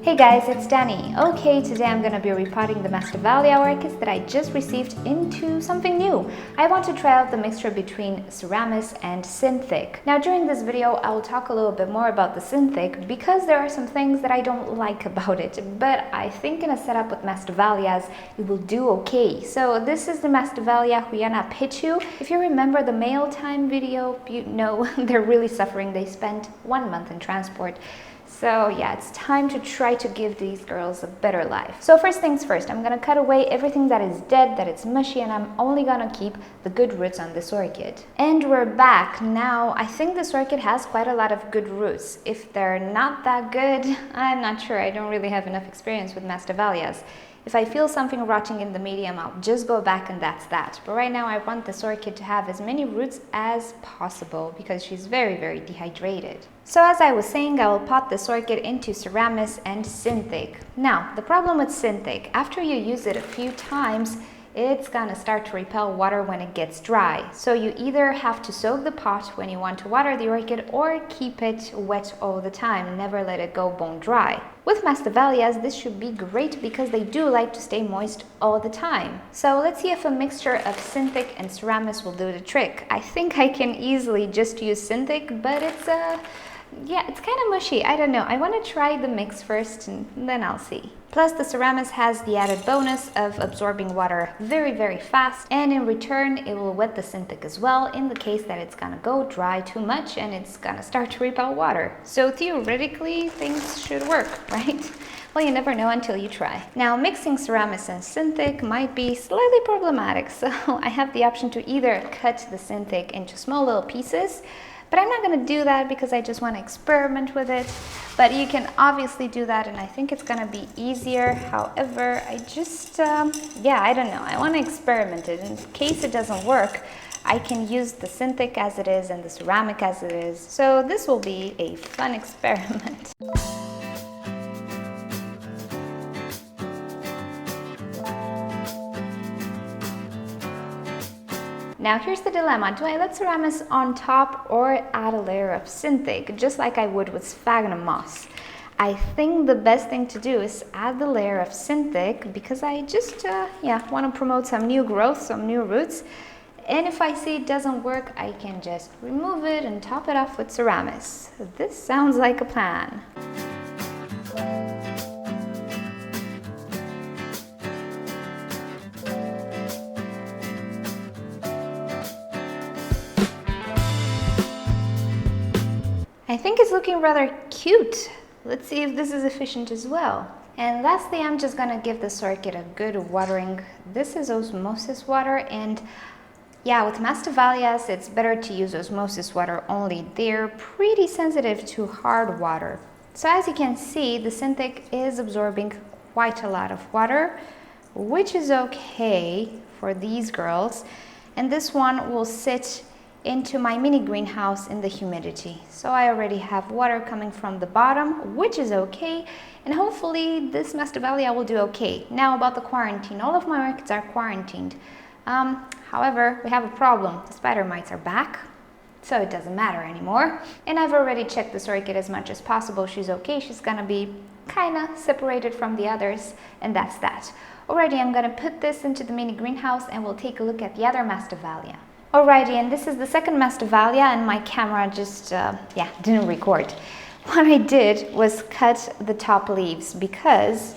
Hey guys, it's Danny. Okay, today I'm gonna be repotting the Masdevallia orchids that I just received into something new. I want to try out the mixture between seramis and synthic. Now during this video, I will talk a little bit more about the synthic because there are some things that I don't like about it, but I think in a setup with Masdevallias, it will do okay. So this is the Masdevallia Huyana Pichu. If you remember the mail time video, you know they're really suffering. They spent 1 month in transport. So yeah, it's time to try to give these girls a better life. So first things first, I'm gonna cut away everything that is dead, that it's mushy, and I'm only gonna keep the good roots on this orchid. And we're back. Now, I think this orchid has quite a lot of good roots. If they're not that good, I'm not sure. I don't really have enough experience with Masdevallias. If I feel something rotting in the medium, I'll just go back and that's that. But right now I want this orchid to have as many roots as possible because she's very, very dehydrated. So as I was saying, I will pot this orchid into seramis and synthic. Now, the problem with synthic, after you use it a few times, it's gonna start to repel water when it gets dry. So you either have to soak the pot when you want to water the orchid or keep it wet all the time, never let it go bone dry. With Masdevallias, this should be great because they do like to stay moist all the time. So let's see if a mixture of synthic and seramis will do the trick. I think I can easily just use synthic, but it's kind of mushy. I don't know. I want to try the mix first and then I'll see. Plus the seramis has the added bonus of absorbing water very, very fast, and in return it will wet the synthic as well in the case that it's gonna go dry too much and it's gonna start to repel water. So theoretically things should work, right? Well, you never know until you try. Now, mixing seramis and synthic might be slightly problematic, so I have the option to either cut the synthic into small little pieces, but I'm not going to do that because I just want to experiment with it. But you can obviously do that, and I think it's going to be easier. However, I just, I don't know. I want to experiment it. In case it doesn't work, I can use the synthic as it is and the ceramic as it is. So this will be a fun experiment. Now here's the dilemma, do I let seramis on top or add a layer of synthic, just like I would with sphagnum moss? I think the best thing to do is add the layer of synthic because I just want to promote some new growth, some new roots. And if I see it doesn't work, I can just remove it and top it off with seramis. This sounds like a plan. I think it's looking rather cute. Let's see if this is efficient as well. And lastly, I'm just gonna give this orchid a good watering. This is osmosis water, and yeah, with Masdevallias, it's better to use osmosis water only. They're pretty sensitive to hard water. So as you can see, the synthic is absorbing quite a lot of water, which is okay for these girls. And this one will sit into my mini greenhouse in the humidity. So I already have water coming from the bottom, which is okay, and hopefully this Masdevallia will do okay. Now about the quarantine, all of my orchids are quarantined. However, we have a problem. The spider mites are back, so it doesn't matter anymore. And I've already checked this orchid as much as possible. She's okay, she's gonna be kinda separated from the others, and that's that. Alrighty, I'm gonna put this into the mini greenhouse and we'll take a look at the other Masdevallia. Alrighty, and this is the second Masdevallia, and my camera just, didn't record. What I did was cut the top leaves because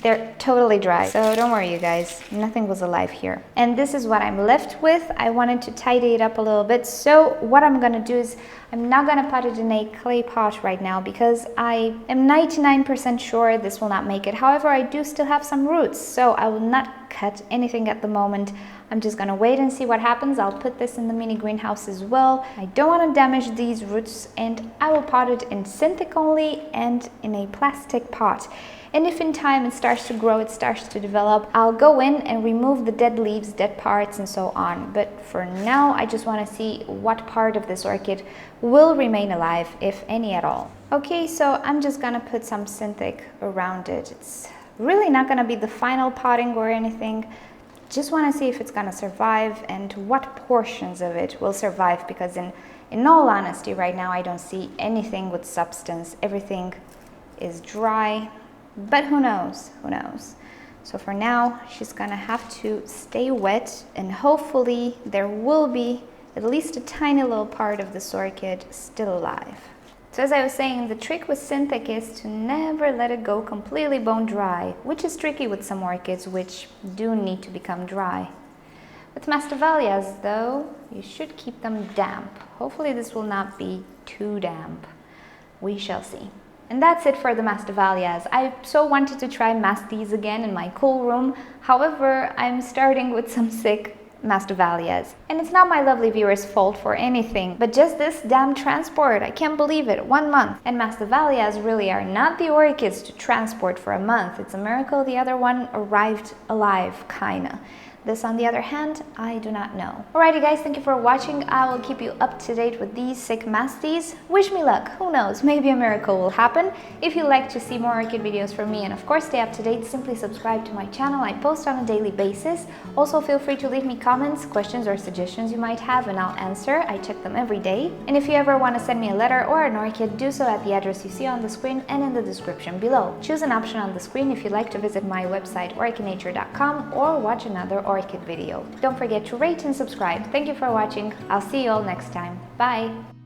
they're totally dry. So don't worry, you guys, nothing was alive here. And this is what I'm left with. I wanted to tidy it up a little bit. So what I'm gonna do is, I'm not gonna pot it in a clay pot right now because I am 99% sure this will not make it. However, I do still have some roots, so I will not cut anything at the moment. I'm just gonna wait and see what happens. I'll put this in the mini greenhouse as well. I don't wanna damage these roots, and I will pot it in synthic only and in a plastic pot. And if in time it starts to grow, it starts to develop, I'll go in and remove the dead leaves, dead parts, and so on. But for now, I just want to see what part of this orchid will remain alive, if any at all. Okay, so I'm just gonna put some synthic around it. It's really not gonna be the final potting or anything. Just want to see if it's gonna survive and what portions of it will survive, because in all honesty right now I don't see anything with substance. Everything is dry, but who knows, who knows. So for now, she's gonna have to stay wet, and hopefully there will be at least a tiny little part of this orchid still alive. So as I was saying, the trick with synthic is to never let it go completely bone dry, which is tricky with some orchids which do need to become dry. With Masdevallias though, you should keep them damp. Hopefully this will not be too damp. We shall see. And that's it for the Masdevallias. I so wanted to try masdis again in my cool room. However, I'm starting with some sick Masdevallias. And it's not my lovely viewers' fault for anything, but just this damn transport. I can't believe it. 1 month. And Masdevallias really are not the orchids to transport for a month. It's a miracle the other one arrived alive, kinda. This, on the other hand, I do not know. Alrighty guys, thank you for watching. I will keep you up to date with these sick masdis. Wish me luck, who knows, maybe a miracle will happen. If you'd like to see more orchid videos from me and of course stay up to date, simply subscribe to my channel. I post on a daily basis. Also feel free to leave me comments, questions or suggestions you might have and I'll answer. I check them every day. And if you ever want to send me a letter or an orchid, do so at the address you see on the screen and in the description below. Choose an option on the screen if you'd like to visit my website orchidnature.com or watch another orchid video. Don't forget to rate and subscribe. Thank you for watching. I'll see you all next time. Bye!